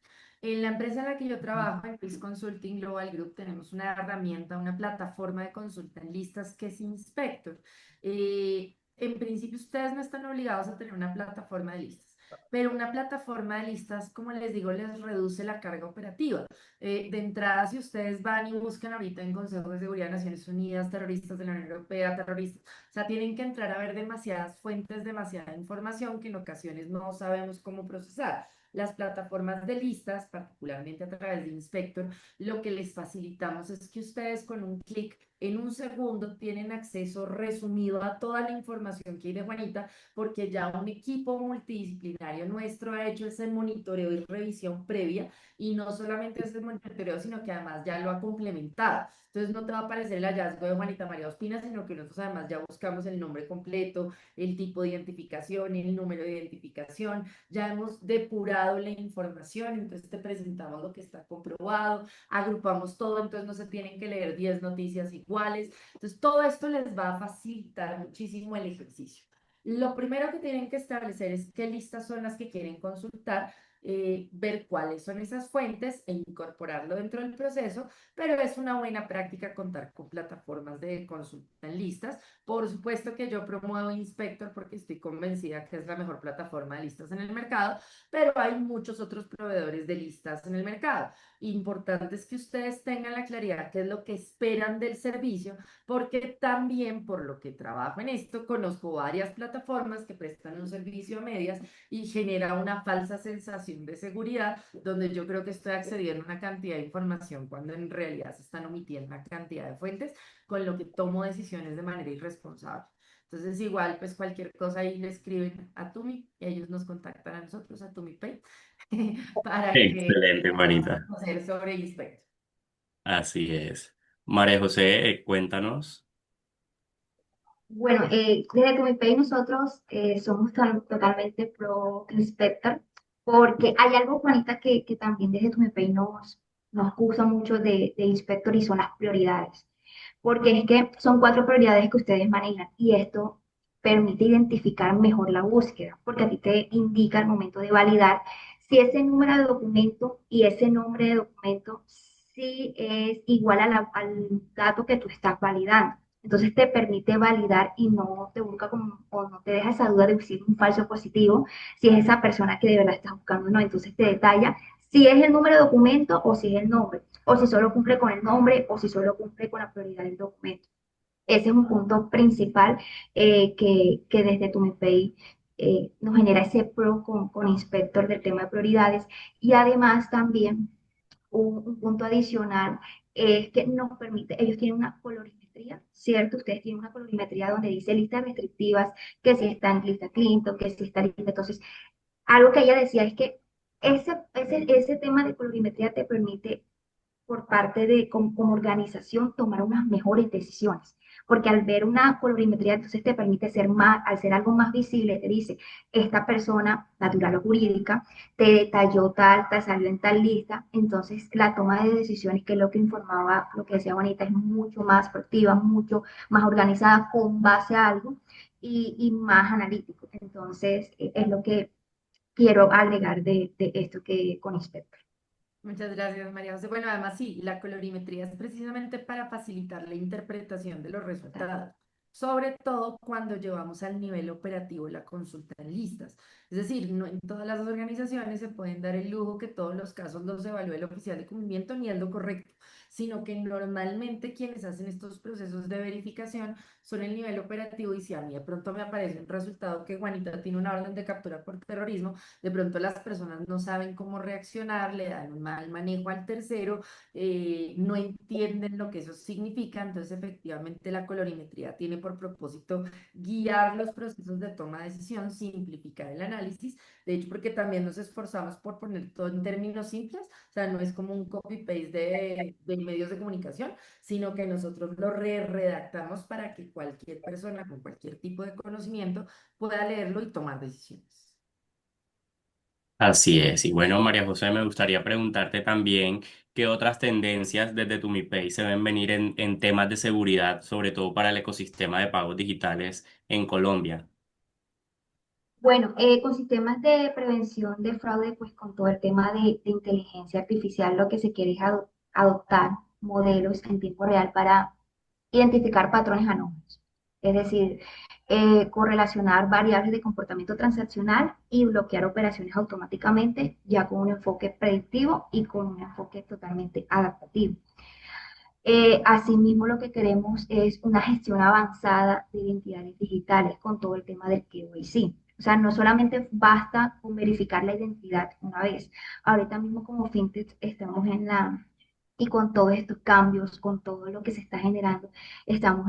En la empresa en la que yo trabajo, en Peace Consulting Global Group, tenemos una herramienta, una plataforma de consulta en listas que es Inspector. En principio, ustedes no están obligados a tener una plataforma de listas, pero una plataforma de listas, como les digo, les reduce la carga operativa. De entrada, si ustedes van y buscan ahorita en Consejo de Seguridad de Naciones Unidas, terroristas de la Unión Europea, terroristas, o sea, tienen que entrar a ver demasiadas fuentes, demasiada información que en ocasiones no sabemos cómo procesar. Las plataformas de listas, particularmente a través de Inspector, lo que les facilitamos es que ustedes con un clic en un segundo tienen acceso resumido a toda la información que hay de Juanita, porque ya un equipo multidisciplinario nuestro ha hecho ese monitoreo y revisión previa, y no solamente ese monitoreo, sino que además ya lo ha complementado. Entonces no te va a aparecer el hallazgo de Juanita María Ospina, sino que nosotros además ya buscamos el nombre completo, el tipo de identificación, el número de identificación, ya hemos depurado la información, entonces te presentamos lo que está comprobado, agrupamos todo, entonces no se tienen que leer 10 noticias iguales. Entonces todo esto les va a facilitar muchísimo el ejercicio. Lo primero que tienen que establecer es qué listas son las que quieren consultar, ver cuáles son esas fuentes e incorporarlo dentro del proceso, pero es una buena práctica contar con plataformas de consulta en listas. Por supuesto que yo promuevo Inspector porque estoy convencida que es la mejor plataforma de listas en el mercado, pero hay muchos otros proveedores de listas en el mercado. Importante es que ustedes tengan la claridad qué es lo que esperan del servicio, porque también por lo que trabajo en esto, conozco varias plataformas que prestan un servicio a medias y genera una falsa sensación de seguridad, donde yo creo que estoy accediendo a una cantidad de información cuando en realidad se están omitiendo una cantidad de fuentes, con lo que tomo decisiones de manera irresponsable. Entonces, igual, pues cualquier cosa ahí le escriben a Tumi y ellos nos contactan a nosotros, a TumiPay, para que Excelente, podamos Juanita. conocer sobre Inspector. Así es. María José, cuéntanos. Bueno, desde TumiPay nosotros somos totalmente pro Inspector, porque hay algo, Juanita, que también desde TumiPay nos gusta mucho de Inspector y son las prioridades. Porque es que son cuatro prioridades que ustedes manejan y esto permite identificar mejor la búsqueda, porque a ti te indica al momento de validar si ese número de documento y ese nombre de documento sí es igual al dato que tú estás validando. Entonces te permite validar y no te busca como, o no te deja esa duda de si es un falso positivo, si es esa persona que de verdad estás buscando o no. Entonces te detalla si es el número de documento o si es el nombre, o si solo cumple con el nombre o si solo cumple con la prioridad del documento. Ese es un punto principal que desde TumiPay nos genera ese pro con Inspector del tema de prioridades y además también un punto adicional es que nos permite, ellos tienen una colorimetría, ¿cierto? Ustedes tienen una colorimetría donde dice listas restrictivas, que si está en lista Clinton, que si está en lista. Entonces, algo que ella decía es que ese tema de colorimetría te permite por parte de como organización tomar unas mejores decisiones. Porque al ver una colorimetría, entonces te permite ser más, al ser algo más visible, te dice, esta persona, natural o jurídica, te detalló tal, te salió en tal lista, entonces la toma de decisiones, que es lo que informaba, lo que decía Bonita, es mucho más proactiva, mucho más organizada con base a algo y más analítico. Entonces, es lo que quiero agregar de esto que con Inspector. Muchas gracias, María José. Bueno, además sí, la colorimetría es precisamente para facilitar la interpretación de los resultados, sobre todo cuando llevamos al nivel operativo la consulta en listas. Es decir, no en todas las organizaciones se pueden dar el lujo que todos los casos los evalúe el oficial de cumplimiento ni es lo correcto, sino que normalmente quienes hacen estos procesos de verificación son el nivel operativo y si a mí de pronto me aparece un resultado que Juanita tiene una orden de captura por terrorismo, de pronto las personas no saben cómo reaccionar, le dan un mal manejo al tercero, no entienden lo que eso significa, entonces efectivamente la colorimetría tiene por propósito guiar los procesos de toma de decisión, simplificar el análisis, de hecho porque también nos esforzamos por poner todo en términos simples, o sea, no es como un copy-paste de medios de comunicación, sino que nosotros lo redactamos para que cualquier persona con cualquier tipo de conocimiento pueda leerlo y tomar decisiones. Así es. Y bueno, María José, me gustaría preguntarte también qué otras tendencias desde TumiPay se ven venir en temas de seguridad, sobre todo para el ecosistema de pagos digitales en Colombia. Bueno, con sistemas de prevención de fraude, pues con todo el tema de inteligencia artificial, lo que se quiere es adoptar modelos en tiempo real para identificar patrones anómalos. Es decir, correlacionar variables de comportamiento transaccional y bloquear operaciones automáticamente, ya con un enfoque predictivo y con un enfoque totalmente adaptativo. Asimismo, lo que queremos es una gestión avanzada de identidades digitales con todo el tema del KYC. O sea, no solamente basta con verificar la identidad una vez. Ahorita mismo como FinTech estamos y con todos estos cambios, con todo lo que se está generando, estamos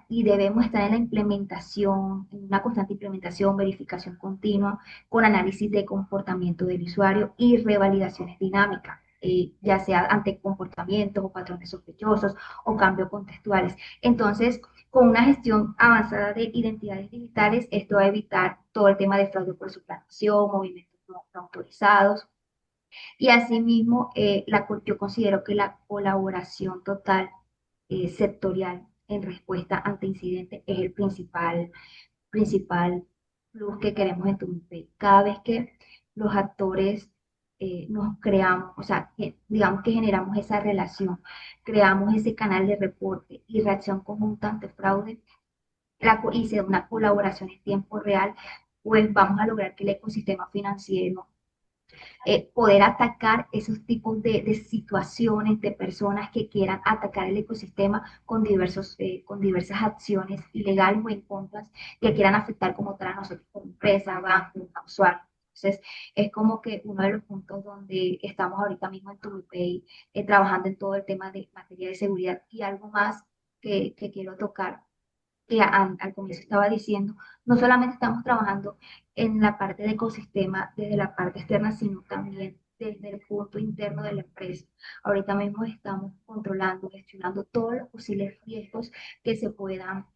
y debemos estar en la implementación, en una constante implementación, verificación continua, con análisis de comportamiento del usuario y revalidaciones dinámicas, ya sea ante comportamientos o patrones sospechosos o cambios contextuales. Entonces, con una gestión avanzada de identidades digitales, esto va a evitar todo el tema de fraude por suplantación, movimientos no autorizados. Y asimismo, yo considero que la colaboración total sectorial en respuesta ante incidentes es el principal plus que queremos en Tumipe. Cada vez que los actores nos creamos, o sea, que, digamos que generamos esa relación, creamos ese canal de reporte y reacción conjunta ante fraude, y se da una colaboración en tiempo real, pues vamos a lograr que el ecosistema financiero poder atacar esos tipos de situaciones, de personas que quieran atacar el ecosistema con diversas acciones ilegales o en contra que quieran afectar como tal a nosotros como empresa, banco, a usuario. Entonces, es como que uno de los puntos donde estamos ahorita mismo en TubePay, trabajando en todo el tema de materia de seguridad y algo más que quiero tocar que al comienzo estaba diciendo, no solamente estamos trabajando en la parte de ecosistema desde la parte externa, sino también desde el punto interno de la empresa. Ahorita mismo estamos controlando, gestionando todos los posibles riesgos que se puedan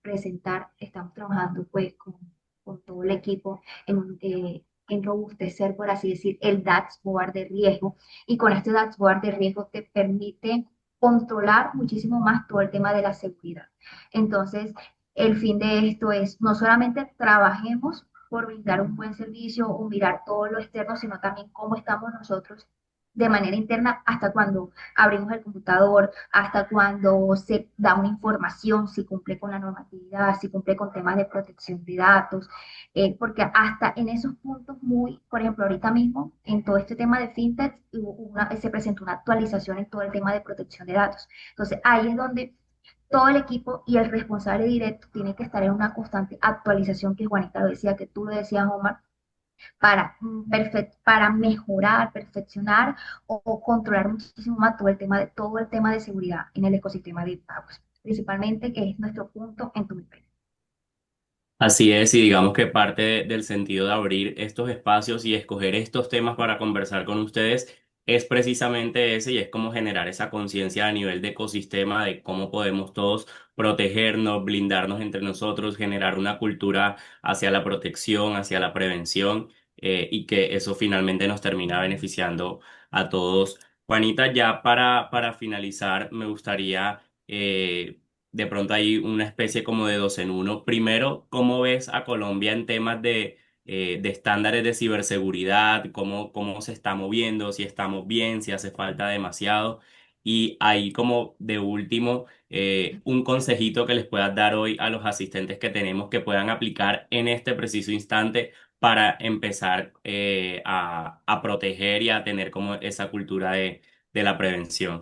presentar. Estamos trabajando pues con todo el equipo en robustecer, por así decir, el dashboard de riesgo. Y con este dashboard de riesgo te permite controlar muchísimo más todo el tema de la seguridad. Entonces, el fin de esto es no solamente trabajemos por brindar un buen servicio o mirar todo lo externo, sino también cómo estamos nosotros de manera interna hasta cuando abrimos el computador, hasta cuando se da una información, si cumple con la normatividad, si cumple con temas de protección de datos, porque hasta en esos puntos muy, por ejemplo, ahorita mismo en todo este tema de fintech se presentó una actualización en todo el tema de protección de datos. Entonces ahí es donde todo el equipo y el responsable directo tiene que estar en una constante actualización, que Juanita lo decía, que tú lo decías, Omar, para mejorar, perfeccionar o controlar muchísimo más todo el tema de seguridad en el ecosistema de pagos, principalmente que es nuestro punto en tu empresa. Así es, y digamos que parte del sentido de abrir estos espacios y escoger estos temas para conversar con ustedes es precisamente ese, y es como generar esa conciencia a nivel de ecosistema de cómo podemos todos protegernos, blindarnos entre nosotros, generar una cultura hacia la protección, hacia la prevención, y que eso finalmente nos termina beneficiando a todos. Juanita, ya para finalizar, me gustaría... de pronto hay una especie como de dos en uno. Primero, ¿cómo ves a Colombia en temas de estándares de ciberseguridad? ¿Cómo se está moviendo? Si estamos bien, si hace falta demasiado. Y ahí como de último, un consejito que les puedas dar hoy a los asistentes que tenemos que puedan aplicar en este preciso instante para empezar a proteger y a tener como esa cultura de la prevención.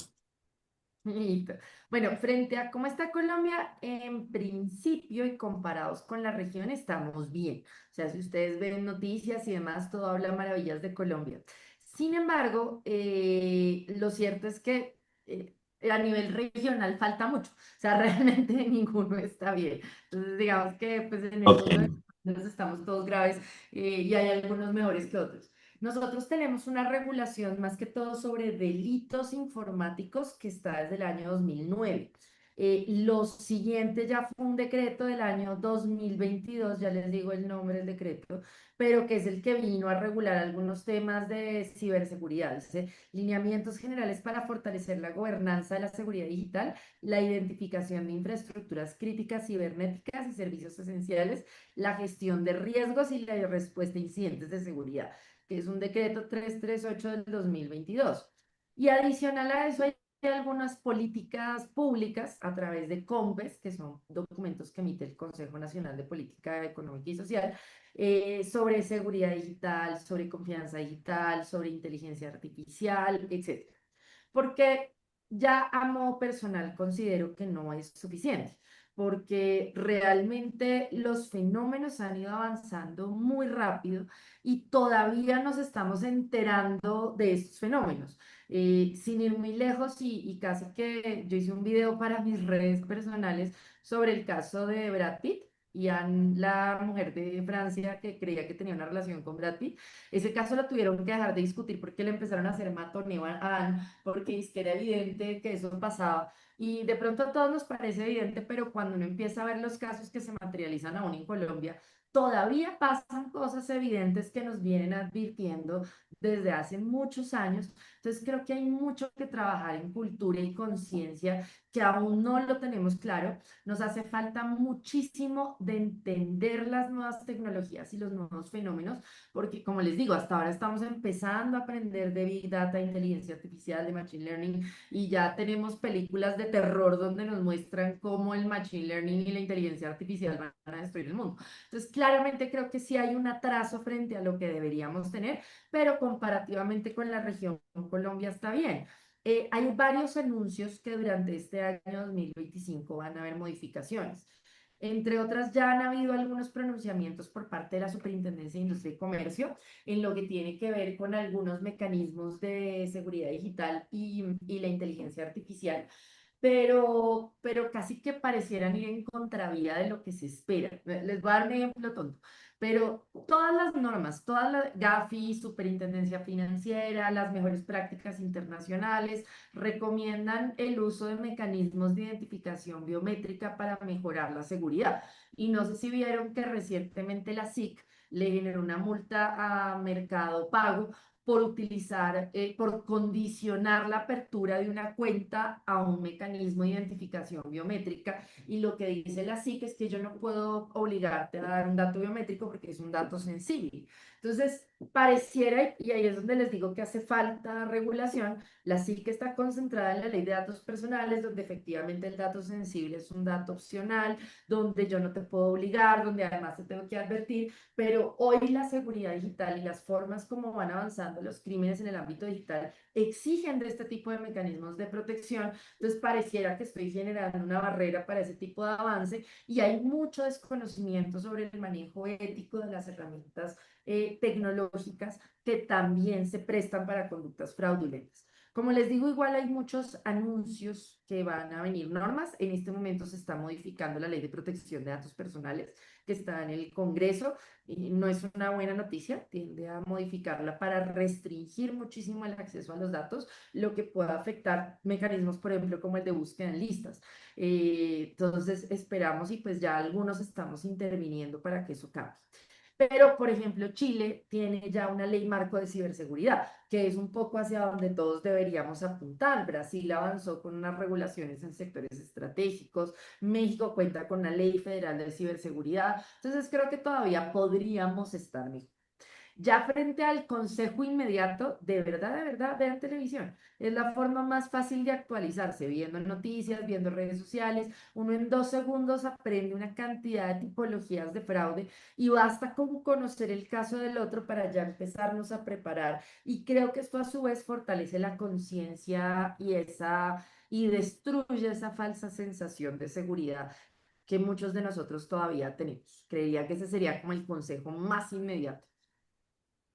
Listo. Bueno, frente a cómo está Colombia, en principio y comparados con la región, estamos bien. O sea, si ustedes ven noticias y demás, todo habla maravillas de Colombia. Sin embargo, lo cierto es que a nivel regional falta mucho. O sea, realmente ninguno está bien. Entonces, digamos que pues, en el Ok. mundo de los estamos todos graves y hay algunos mejores que otros. Nosotros tenemos una regulación más que todo sobre delitos informáticos que está desde el año 2009. Lo siguiente ya fue un decreto del año 2022, ya les digo el nombre del decreto, pero que es el que vino a regular algunos temas de ciberseguridad, dice, lineamientos generales para fortalecer la gobernanza de la seguridad digital, la identificación de infraestructuras críticas cibernéticas y servicios esenciales, la gestión de riesgos y la respuesta a incidentes de seguridad, que es un decreto 338 del 2022. Y adicional a eso hay algunas políticas públicas a través de COMPES, que son documentos que emite el Consejo Nacional de Política Económica y Social, sobre seguridad digital, sobre confianza digital, sobre inteligencia artificial, etcétera. Porque ya a modo personal considero que no es suficiente, porque realmente los fenómenos han ido avanzando muy rápido y todavía nos estamos enterando de estos fenómenos. Sin ir muy lejos y casi que yo hice un video para mis redes personales sobre el caso de Brad Pitt y Anne, la mujer de Francia que creía que tenía una relación con Brad Pitt. Ese caso lo tuvieron que dejar de discutir porque le empezaron a hacer matoneo a Anne, porque es que era evidente que eso pasaba. Y de pronto a todos nos parece evidente, pero cuando uno empieza a ver los casos que se materializan aún en Colombia, todavía pasan cosas evidentes que nos vienen advirtiendo desde hace muchos años. Entonces creo que hay mucho que trabajar en cultura y conciencia que aún no lo tenemos claro. Nos hace falta muchísimo de entender las nuevas tecnologías y los nuevos fenómenos, porque como les digo, hasta ahora estamos empezando a aprender de Big Data, inteligencia artificial, de Machine Learning, y ya tenemos películas de terror donde nos muestran cómo el Machine Learning y la inteligencia artificial van a destruir el mundo. Entonces, claramente creo que sí hay un atraso frente a lo que deberíamos tener, pero comparativamente con la región Colombia está bien. Hay varios anuncios que durante este año 2025 van a haber modificaciones. Entre otras, ya han habido algunos pronunciamientos por parte de la Superintendencia de Industria y Comercio en lo que tiene que ver con algunos mecanismos de seguridad digital y la inteligencia artificial. pero casi que parecieran ir en contravía de lo que se espera. Les voy a dar un ejemplo tonto, pero todas las normas, toda la Gafi, Superintendencia Financiera, las mejores prácticas internacionales, recomiendan el uso de mecanismos de identificación biométrica para mejorar la seguridad. Y no sé si vieron que recientemente la SIC le generó una multa a Mercado Pago por utilizar, por condicionar la apertura de una cuenta a un mecanismo de identificación biométrica. Y lo que dice la SIC es que yo no puedo obligarte a dar un dato biométrico porque es un dato sensible. Entonces, pareciera, y ahí es donde les digo que hace falta regulación, la SIC está concentrada en la ley de datos personales, donde efectivamente el dato sensible es un dato opcional, donde yo no te puedo obligar, donde además te tengo que advertir, pero hoy la seguridad digital y las formas como van avanzando los crímenes en el ámbito digital exigen de este tipo de mecanismos de protección. Entonces pareciera que estoy generando una barrera para ese tipo de avance y hay mucho desconocimiento sobre el manejo ético de las herramientas tecnológicas que también se prestan para conductas fraudulentas. Como les digo, igual hay muchos anuncios que van a venir normas. En este momento se está modificando la ley de protección de datos personales que está en el Congreso. Y no es una buena noticia, tiende a modificarla para restringir muchísimo el acceso a los datos, lo que pueda afectar mecanismos, por ejemplo, como el de búsqueda en listas. Entonces, esperamos y pues ya algunos estamos interviniendo para que eso cambie. Pero, por ejemplo, Chile tiene ya una ley marco de ciberseguridad, que es un poco hacia donde todos deberíamos apuntar. Brasil avanzó con unas regulaciones en sectores estratégicos, México cuenta con una ley federal de ciberseguridad, entonces creo que todavía podríamos estar mejor. Ya frente al consejo inmediato, de verdad, vean televisión. Es la forma más fácil de actualizarse, viendo noticias, viendo redes sociales. Uno en 2 segundos aprende una cantidad de tipologías de fraude y basta con conocer el caso del otro para ya empezarnos a preparar. Y creo que esto a su vez fortalece la conciencia y destruye esa falsa sensación de seguridad que muchos de nosotros todavía tenemos. Creería que ese sería como el consejo más inmediato.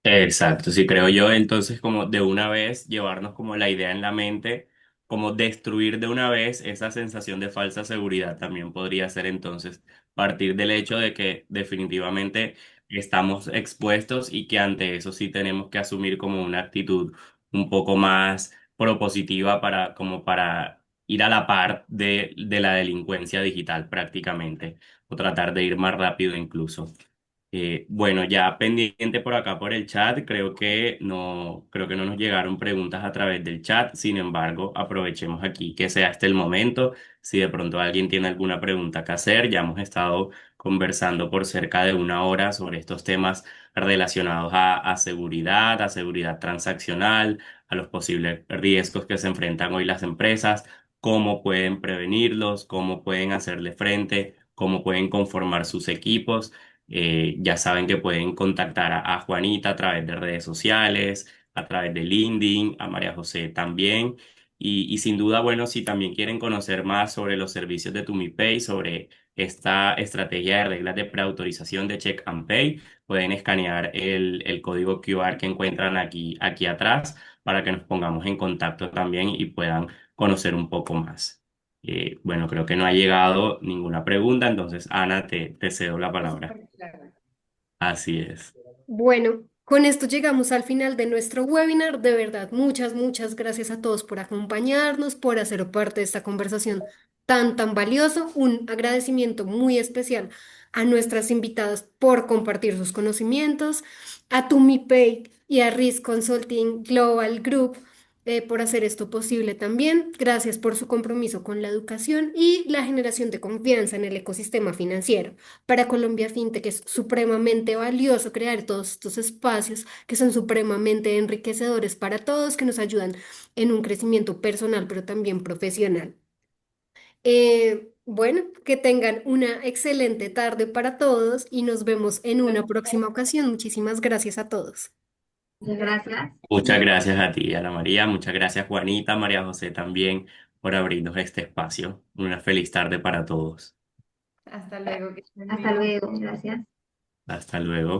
Exacto, sí creo yo, entonces como de una vez llevarnos como la idea en la mente, como destruir de una vez esa sensación de falsa seguridad también podría ser entonces partir del hecho de que definitivamente estamos expuestos y que ante eso sí tenemos que asumir como una actitud un poco más propositiva para como para ir a la par de la delincuencia digital prácticamente o tratar de ir más rápido incluso. Bueno, ya pendiente por acá por el chat, creo que no nos llegaron preguntas a través del chat. Sin embargo, aprovechemos aquí que sea este el momento. Si de pronto alguien tiene alguna pregunta que hacer, ya hemos estado conversando por cerca de una hora sobre estos temas relacionados a seguridad transaccional, a los posibles riesgos que se enfrentan hoy las empresas, cómo pueden prevenirlos, cómo pueden hacerle frente, cómo pueden conformar sus equipos. Ya saben que pueden contactar a Juanita a través de redes sociales, a través de LinkedIn, a María José también. Y sin duda, bueno, si también quieren conocer más sobre los servicios de TumiPay, sobre esta estrategia de reglas de preautorización de Check and Pay, pueden escanear el código QR que encuentran aquí atrás para que nos pongamos en contacto también y puedan conocer un poco más. Bueno, creo que no ha llegado ninguna pregunta, entonces Ana, te cedo la Fue palabra. súper claro. Así es. Bueno, con esto llegamos al final de nuestro webinar. De verdad, muchas gracias a todos por acompañarnos, por hacer parte de esta conversación tan valioso. Un agradecimiento muy especial a nuestras invitadas por compartir sus conocimientos, a TumiPay y a Risk Consulting Global Group por hacer esto posible también. Gracias por su compromiso con la educación y la generación de confianza en el ecosistema financiero. Para Colombia FinTech es supremamente valioso crear todos estos espacios que son supremamente enriquecedores para todos, que nos ayudan en un crecimiento personal, pero también profesional. Bueno, que tengan una excelente tarde para todos y nos vemos en una próxima ocasión. Muchísimas gracias a todos. Muchas gracias. Muchas gracias a ti, Ana María. Muchas gracias, Juanita, María José también por abrirnos este espacio. Una feliz tarde para todos. Hasta luego, que estén Hasta bien. luego. Gracias. Hasta luego.